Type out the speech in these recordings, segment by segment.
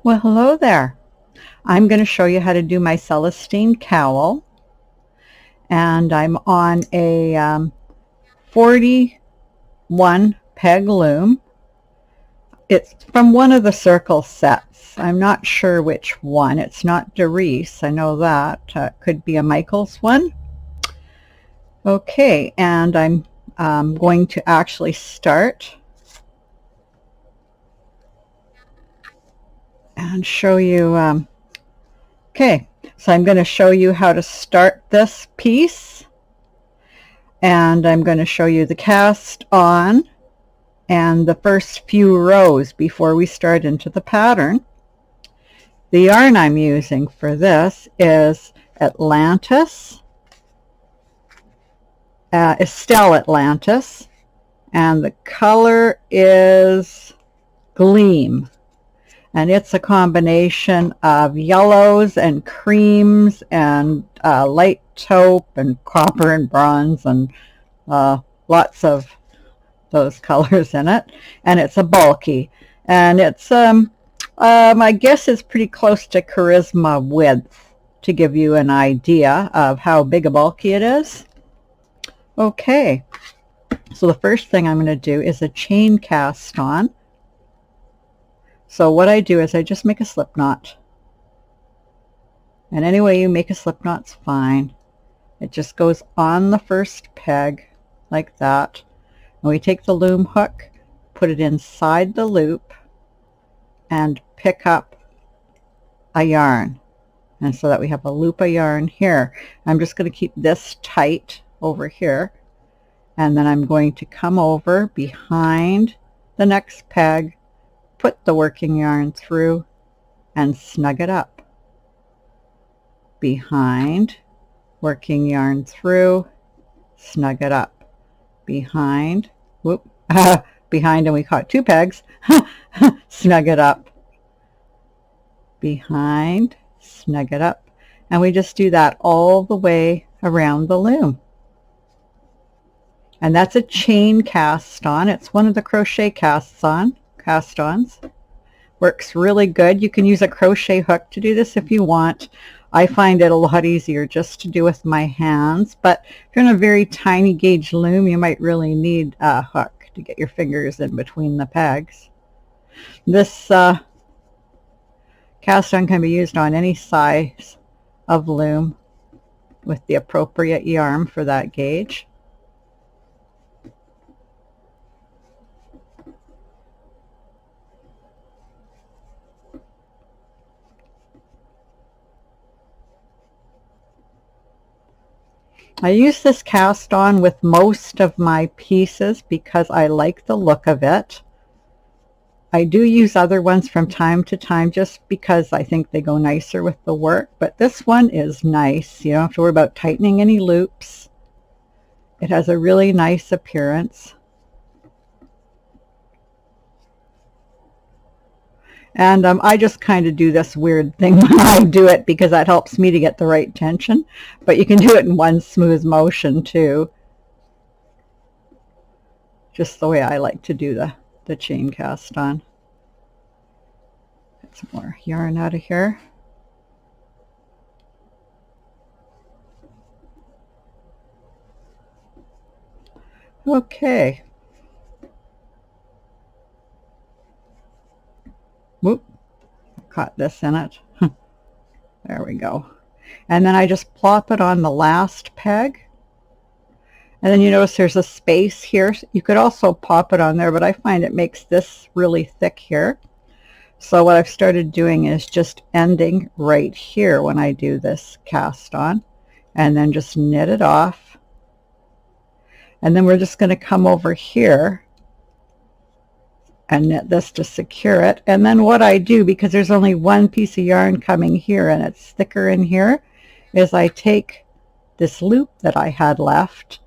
Well, hello there. I'm going to show you how to do my Celestine cowl, and I'm on a 41 peg loom. It's from one of the circle sets. I'm not sure which one. It's not Doris, I know that. Could be a Michael's one. Okay, and I'm going to actually start and show you. Okay, so I'm going to show you how to start this piece, and I'm going to show you the cast on and the first few rows before we start into the pattern. The yarn I'm using for this is Atlantis, Estelle Atlantis, and the color is Gleam. And it's a combination of yellows and creams and light taupe and copper and bronze and lots of those colors in it. And it's a bulky. And it's, I guess it's pretty close to Charisma width to give you an idea of how big a bulky it is. Okay, so the first thing I'm going to do is a chain cast on. So what I do is I just make a slip knot. And any way you make a slip knot's fine. It just goes on the first peg like that. And we take the loom hook, put it inside the loop, and pick up a yarn. And so that we have a loop of yarn here. I'm just going to keep this tight over here. And then I'm going to come over behind the next peg, put the working yarn through, and snug it up. Behind, working yarn through, snug it up. Behind, whoop, behind, and we caught two pegs, snug it up. Behind, snug it up. And we just do that all the way around the loom. And that's a chain cast on. It's one of the crochet cast-ons. Works really good. You can use a crochet hook to do this if you want. I find it a lot easier just to do with my hands, but if you're in a very tiny gauge loom, you might really need a hook to get your fingers in between the pegs. This cast-on can be used on any size of loom with the appropriate yarn for that gauge. I use this cast on with most of my pieces because I like the look of it. I do use other ones from time to time just because I think they go nicer with the work, but this one is nice. You don't have to worry about tightening any loops. It has a really nice appearance. And I just kind of do this weird thing when I do it because that helps me to get the right tension. But you can do it in one smooth motion too. Just the way I like to do the chain cast on. Get some more yarn out of here. Okay. Whoop, caught this in it. There we go. And then I just plop it on the last peg. And then you notice there's a space here. You could also pop it on there, but I find it makes this really thick here. So what I've started doing is just ending right here when I do this cast on, and then just knit it off. And then we're just going to come over here and knit this to secure it. And then what I do, because there's only one piece of yarn coming here and it's thicker in here, is I take this loop that I had left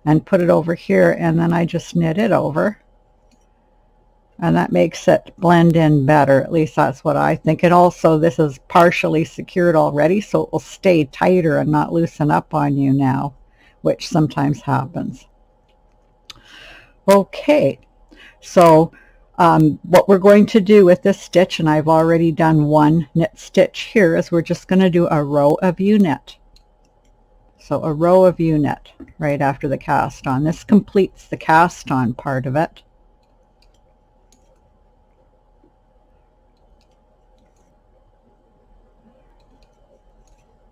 and put it over here, and then I just knit it over. And that makes it blend in better. At least that's what I think. And also this is partially secured already, so it will stay tighter and not loosen up on you now, which sometimes happens. Okay, so What we're going to do with this stitch, and I've already done one knit stitch here, is we're just going to do a row of U-knit. So a row of U-knit right after the cast on. This completes the cast on part of it.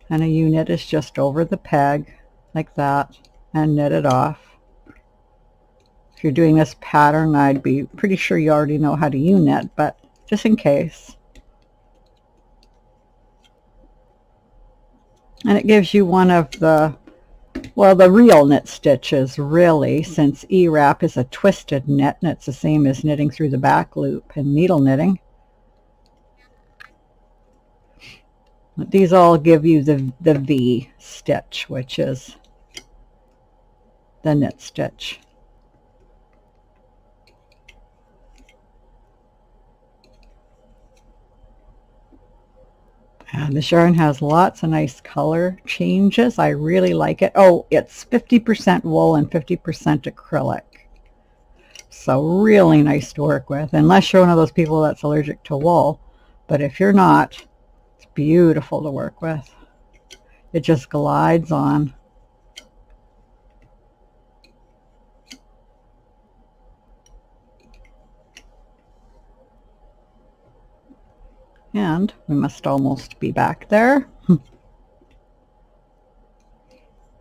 And a U-knit is just over the peg like that and knit it off. If you're doing this pattern, I'd be pretty sure you already know how to U-knit, but just in case. And it gives you one of the, well, the real knit stitches, really, since E-wrap is a twisted knit, and it's the same as knitting through the back loop in needle knitting. But these all give you the V stitch, which is the knit stitch. And this yarn has lots of nice color changes. I really like it. Oh, it's 50% wool and 50% acrylic. So really nice to work with, unless you're one of those people that's allergic to wool. But if you're not, it's beautiful to work with. It just glides on. And we must almost be back there.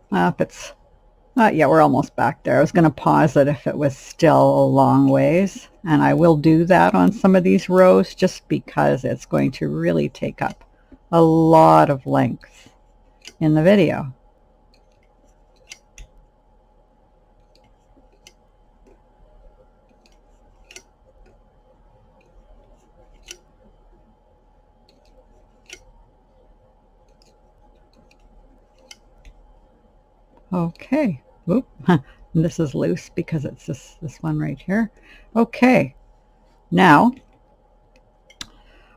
If it's, yeah, we're almost back there. I was going to pause it if it was still a long ways. And I will do that on some of these rows just because it's going to really take up a lot of length in the video. Okay. Oop. This is loose because it's this one right here. Okay. Now,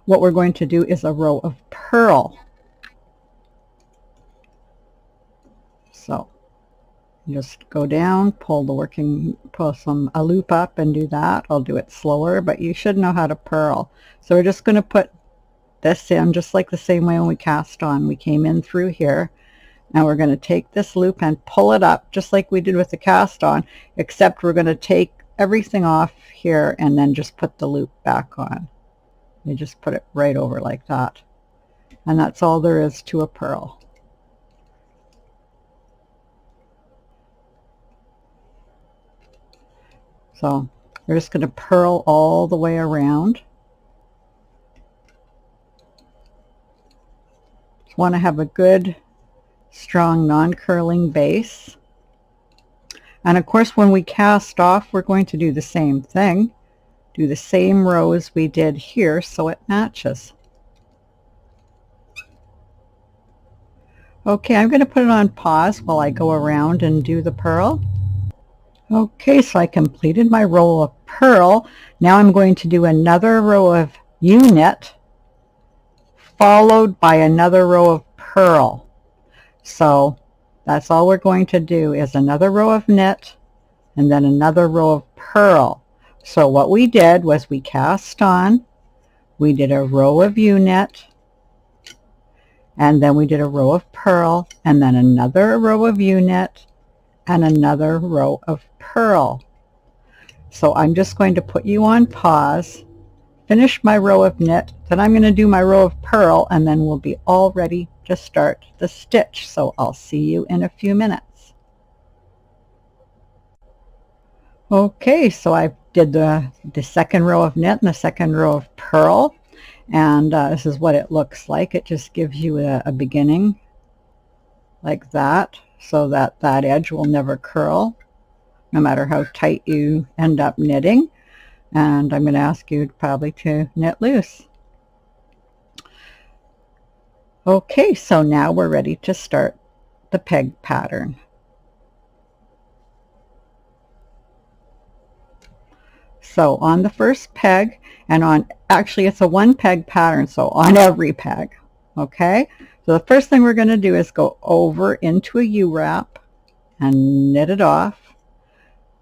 what we're going to do is a row of purl. So, just go down, pull a loop up and do that. I'll do it slower, but you should know how to purl. So we're just going to put this in just like the same way when we cast on. We came in through here. Now we're going to take this loop and pull it up just like we did with the cast on, except we're going to take everything off here and then just put the loop back on. You just put it right over like that. And that's all there is to a purl. So we're just going to purl all the way around. Just want to have a good strong non-curling base. And of course when we cast off we're going to do the same thing, do the same rows we did here so it matches. Okay, I'm going to put it on pause while I go around and do the purl. Okay, so I completed my row of purl. Now I'm going to do another row of U-knit followed by another row of purl. So that's all we're going to do is another row of knit and then another row of purl. So what we did was we cast on, we did a row of U-knit, and then we did a row of purl, and then another row of U-knit and another row of purl. So I'm just going to put you on pause, finish my row of knit, then I'm going to do my row of purl, and then we'll be all ready to start the stitch. So I'll see you in a few minutes. Okay, so I did the second row of knit and the second row of purl, and this is what it looks like. It just gives you a beginning like that, so that that edge will never curl no matter how tight you end up knitting. And I'm going to ask you probably to knit loose. Okay, so now we're ready to start the peg pattern. So on the first peg, and on, actually it's a one peg pattern, so on every peg, okay? So the first thing we're going to do is go over into a U-wrap and knit it off.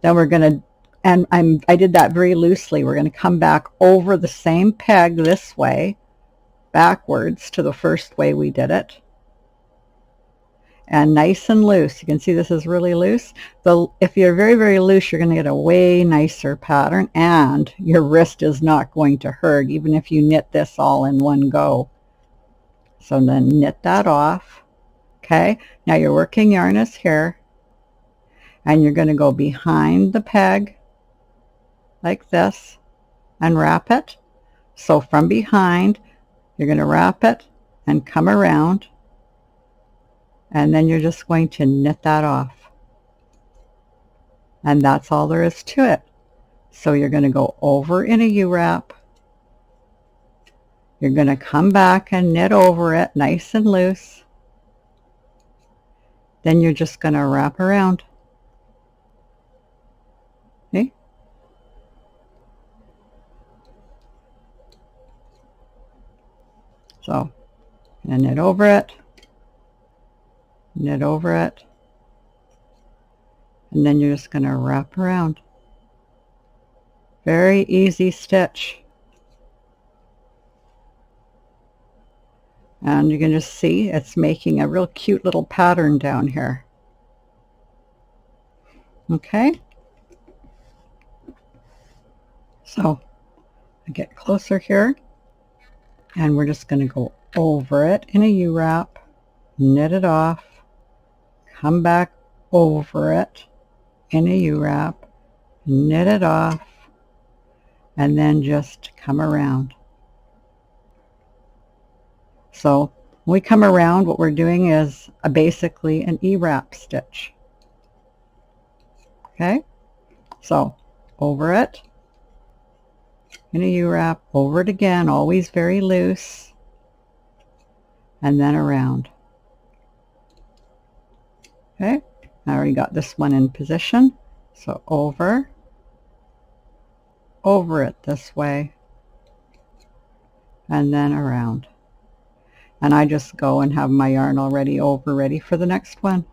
Then we're going to and I did that very loosely. We're going to come back over the same peg this way, backwards to the first way we did it. And nice and loose. You can see this is really loose. If you're very, very loose, you're going to get a way nicer pattern, and your wrist is not going to hurt, even if you knit this all in one go. So then knit that off. Okay, now your working yarn is here, and you're going to go behind the peg like this and wrap it. So from behind, you're going to wrap it and come around, and then you're just going to knit that off. And that's all there is to it. So you're going to go over in a U-wrap. You're going to come back and knit over it nice and loose. Then you're just going to wrap around. See? So, and knit over it, knit over it, and then you're just going to wrap around. Very easy stitch. And you can just see it's making a real cute little pattern down here. Okay. So I get closer here, and we're just going to go over it in a U-wrap, knit it off, come back over it in a U-wrap, knit it off, and then just come around. So when we come around, what we're doing is basically an E-wrap stitch. Okay, so over it in a U-wrap, over it again, always very loose, and then around. Okay, I already got this one in position, so over it this way, and then around. And I just go and have my yarn already over, ready for the next one.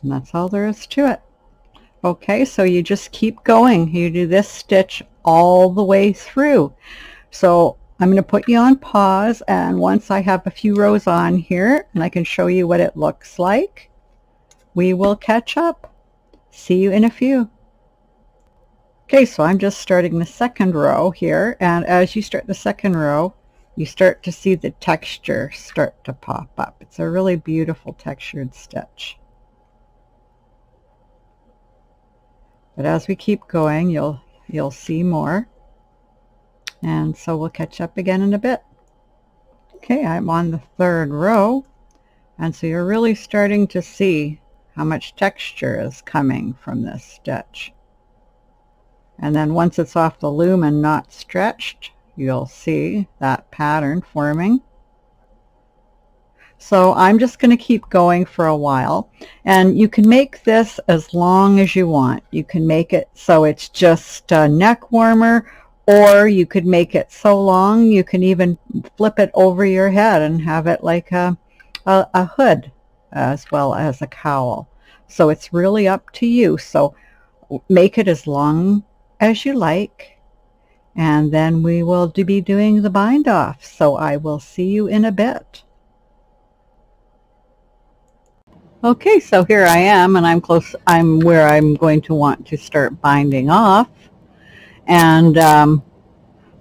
And that's all there is to it. Okay, so you just keep going. You do this stitch all the way through. So I'm going to put you on pause, and once I have a few rows on here and I can show you what it looks like, we will catch up. See you in a few. Okay, so I'm just starting the second row here, and as you start the second row, you start to see the texture start to pop up. It's a really beautiful textured stitch. But as we keep going, you'll see more. And so we'll catch up again in a bit. Okay, I'm on the third row, and so you're really starting to see how much texture is coming from this stitch. And then once it's off the loom and not stretched, you'll see that pattern forming. So I'm just going to keep going for a while, and you can make this as long as you want. You can make it so it's just a neck warmer, or you could make it so long you can even flip it over your head and have it like a hood as well as a cowl. So it's really up to you. So make it as long as you like, and then we will be doing the bind off. So I will see you in a bit. Okay, so here I am, and I'm where I'm going to want to start binding off. And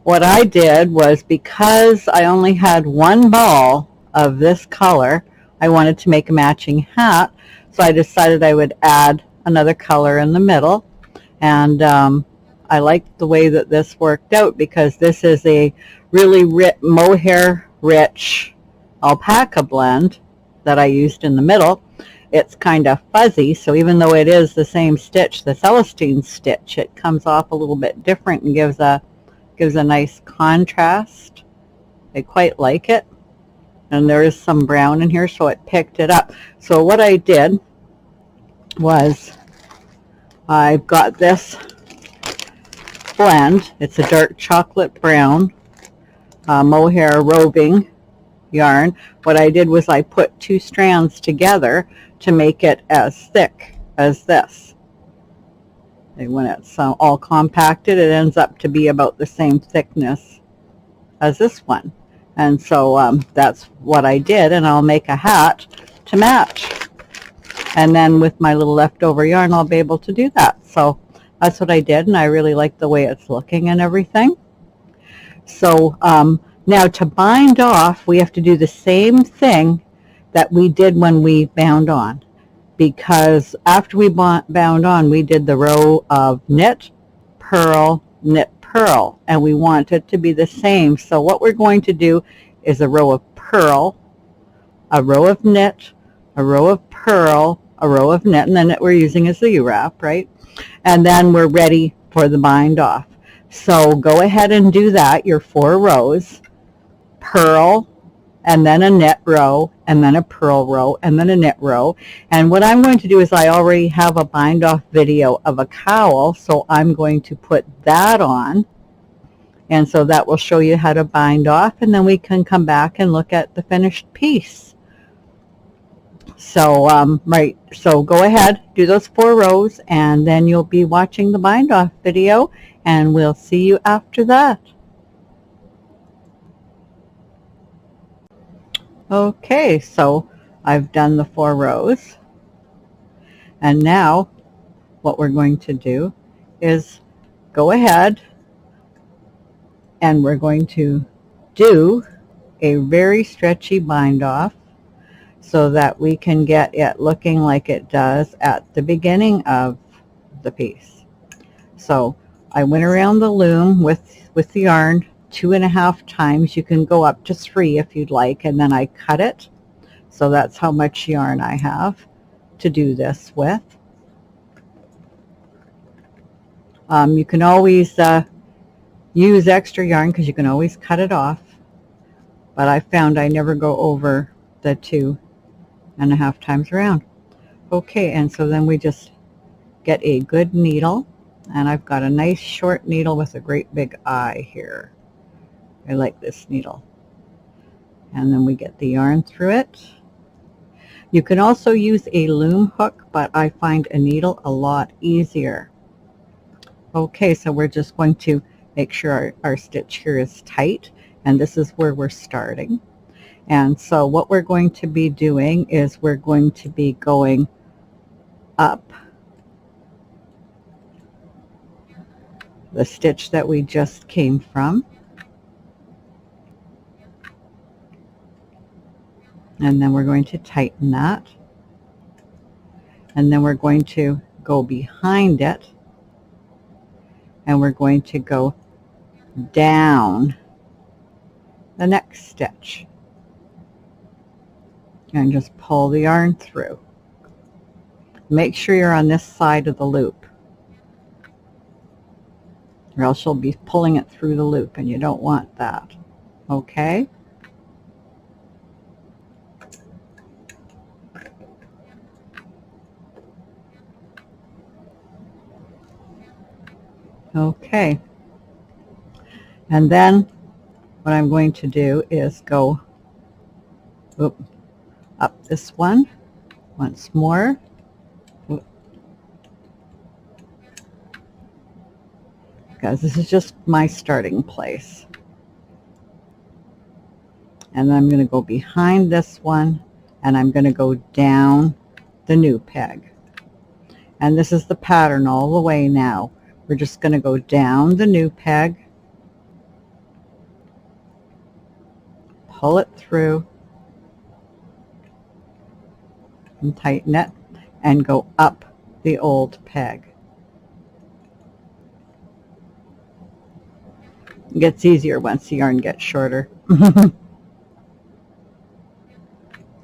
what I did was, because I only had one ball of this color, I wanted to make a matching hat, so I decided I would add another color in the middle. And I liked the way that this worked out, because this is a really mohair rich alpaca blend that I used in the middle. It's kind of fuzzy, so even though it is the same stitch, the Celestine stitch, it comes off a little bit different and gives a nice contrast. I quite like it. And there is some brown in here, so it picked it up. So what I did was I've got this blend. It's a dark chocolate brown mohair roving yarn. What I did was I put 2 strands together to make it as thick as this. And when it's all compacted, it ends up to be about the same thickness as this one. And so that's what I did, and I'll make a hat to match. And then with my little leftover yarn, I'll be able to do that. So that's what I did, and I really like the way it's looking and everything. So now to bind off, we have to do the same thing that we did when we bound on. Because after we bound on, we did the row of knit, purl, knit, purl, and we want it to be the same. So what we're going to do is a row of purl, a row of knit, a row of purl, a row of knit, and then that we're using as the U-wrap, right? And then we're ready for the bind off. So go ahead and do that, your 4 rows, purl, and then a knit row, and then a purl row, and then a knit row. And what I'm going to do is I already have a bind off video of a cowl, so I'm going to put that on. And so that will show you how to bind off, and then we can come back and look at the finished piece. So, so go ahead, do those 4 rows, and then you'll be watching the bind off video, and we'll see you after that. Okay, so I've done the 4 rows, and now what we're going to do is go ahead and we're going to do a very stretchy bind off so that we can get it looking like it does at the beginning of the piece. So I went around the loom with the yarn 2.5 times. You can go up to 3 if you'd like, and then I cut it. So that's how much yarn I have to do this with. You can always use extra yarn because you can always cut it off, but I found I never go over the 2.5 times around. Okay, and so then we just get a good needle, and I've got a nice short needle with a great big eye here. I like this needle. And then we get the yarn through it. You can also use a loom hook, but I find a needle a lot easier. Okay, so we're just going to make sure our stitch here is tight, and this is where we're starting. And so what we're going to be doing is we're going to be going up the stitch that we just came from. And then we're going to tighten that. And then we're going to go behind it. And we're going to go down the next stitch. And just pull the yarn through. Make sure you're on this side of the loop, or else you'll be pulling it through the loop, and you don't want that. Okay? Okay. And then what I'm going to do is go up this one once more. Because this is just my starting place. And then I'm going to go behind this one, and I'm going to go down the new peg. And this is the pattern all the way now. We're just going to go down the new peg, pull it through, and tighten it, and go up the old peg. It gets easier once the yarn gets shorter.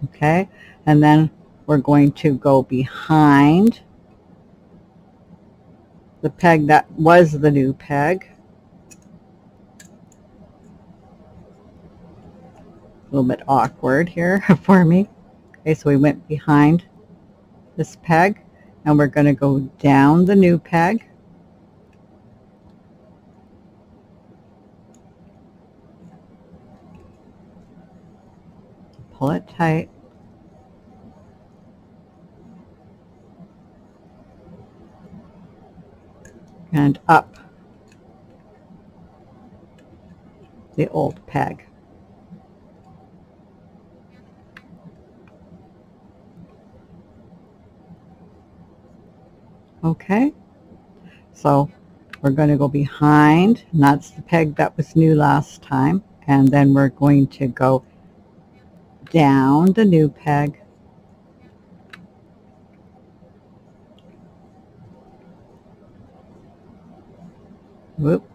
Okay, and then we're going to go behind the peg that was the new peg. A little bit awkward here for me. Okay, so we went behind this peg, and we're going to go down the new peg, pull it tight, and up the old peg. Okay, so we're going to go behind, and that's the peg that was new last time, and then we're going to go down the new peg, whoop,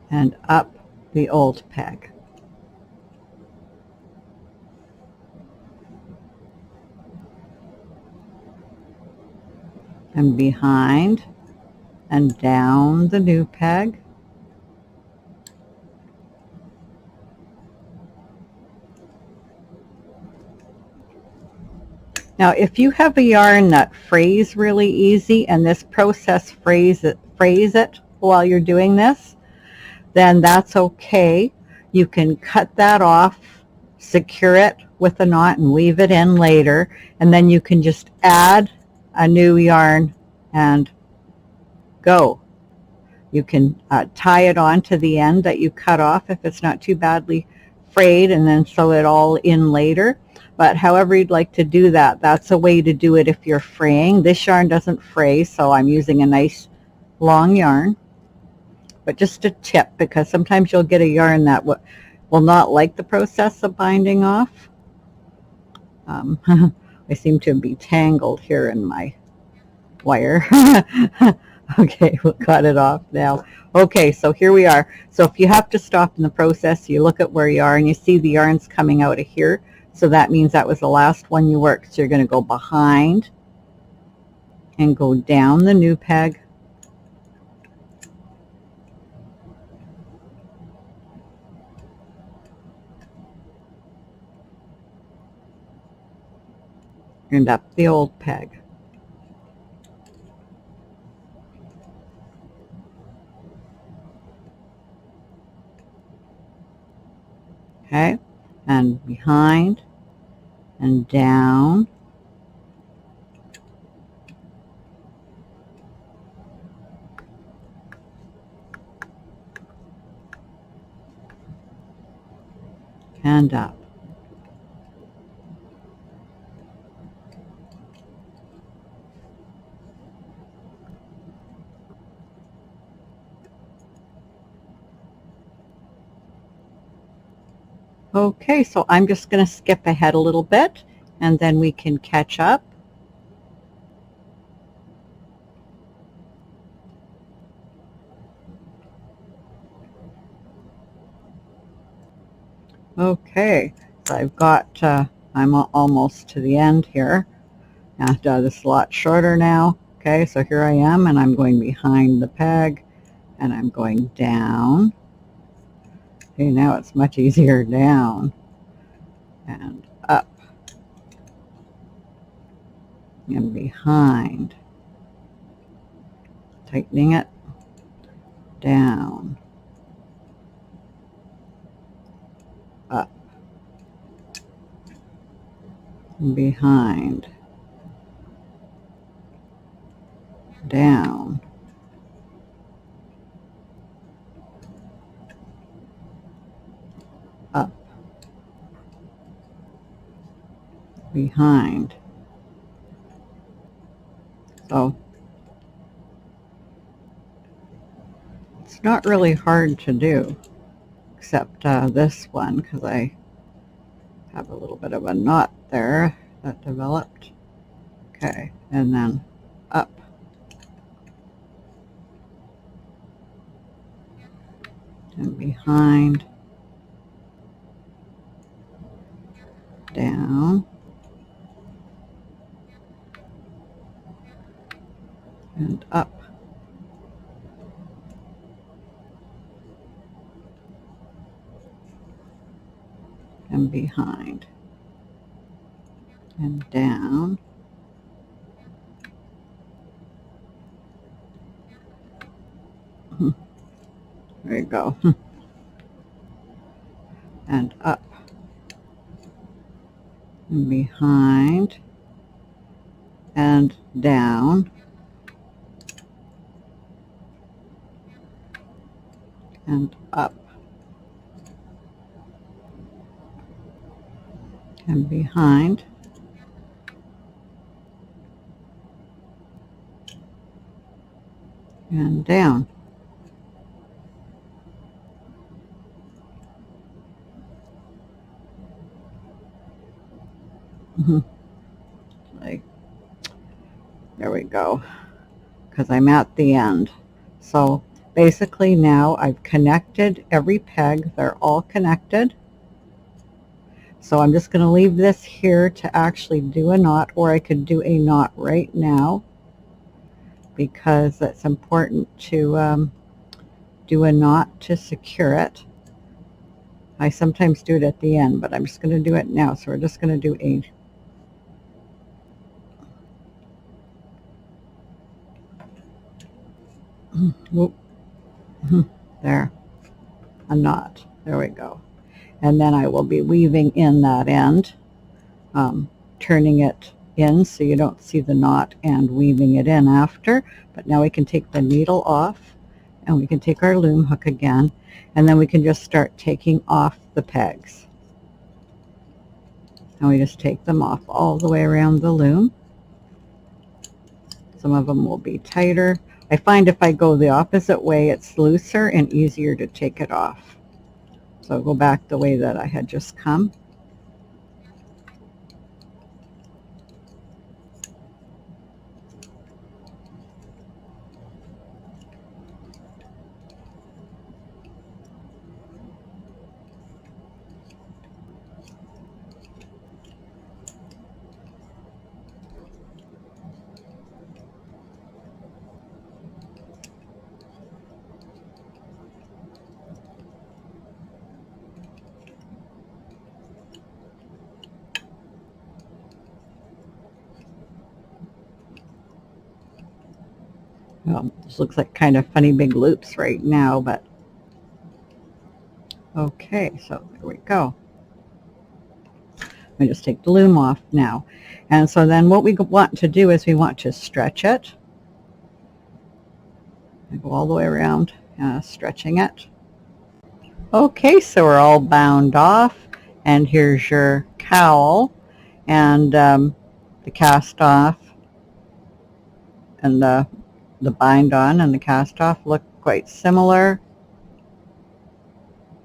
and up the old peg. And behind and down the new peg. Now, if you have a yarn that frays really easy and this process frays it while you're doing this, then that's okay. You can cut that off, secure it with a knot, and weave it in later, and then you can just add a new yarn and go. You can tie it on to the end that you cut off if it's not too badly frayed, and then sew it all in later. But however you'd like to do that, that's a way to do it if you're fraying. This yarn doesn't fray, so I'm using a nice long yarn. But just a tip, because sometimes you'll get a yarn that will not like the process of binding off. I seem to be tangled here in my wire. Okay, we got it off now. Okay, so here we are. So if you have to stop in the process, you look at where you are and you see the yarns coming out of here. So that means that was the last one you worked. So you're going to go behind and go down the new peg. And up the old peg. Okay, and behind and down, and up. Okay, so I'm just going to skip ahead a little bit and then we can catch up. Okay, so I've got, I'm almost to the end here. And this is a lot shorter now. Okay, so here I am, and I'm going behind the peg, and I'm going down. Okay, now it's much easier down and up and behind. Tightening it, down, up, and behind, down, up, behind. So it's not really hard to do, except this one, because I have a little bit of a knot there that developed. Okay, and then up, and behind, down, and up. And behind. and down. There you go. And up and behind and down and up and behind and down. Like, there we go, because I'm at the end. So basically now I've connected every peg. They're all connected. So I'm just going to leave this here to actually do a knot, or I could do a knot right now because it's important to do a knot to secure it. I sometimes do it at the end, but I'm just going to do it now. So we're just going to do a there, a knot. There we go. And then I will be weaving in that end, turning it in so you don't see the knot, and weaving it in after. But now we can take the needle off, and we can take our loom hook again, and then we can just start taking off the pegs. And we just take them off all the way around the loom. Some of them will be tighter. I find if I go the opposite way, it's looser and easier to take it off. So I'll go back the way that I had just come. Well, this looks like kind of funny big loops right now, but okay, so there we go. We just take the loom off now. And so then what we want to do is we want to stretch it. I go all the way around, stretching it. Okay, so we're all bound off, and here's your cowl, and the cast off and the bind on and the cast off look quite similar,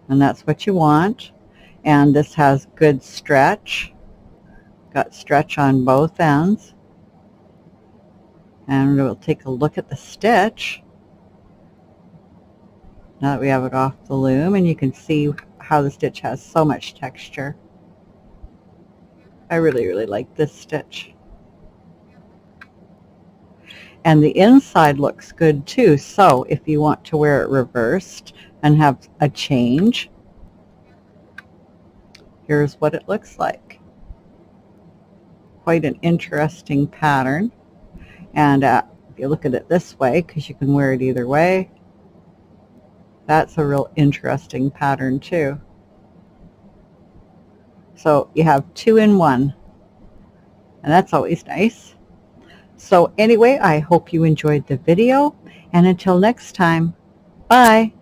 and that's what you want. And this has good stretch, got stretch on both ends. And we'll take a look at the stitch now that we have it off the loom, and you can see how the stitch has so much texture. I really, really like this stitch. And the inside looks good too, so if you want to wear it reversed and have a change, here's what it looks like. Quite an interesting pattern. And if you look at it this way, because you can wear it either way, that's a real interesting pattern too. So you have 2 in 1, and that's always nice. So anyway, I hope you enjoyed the video, and until next time, bye.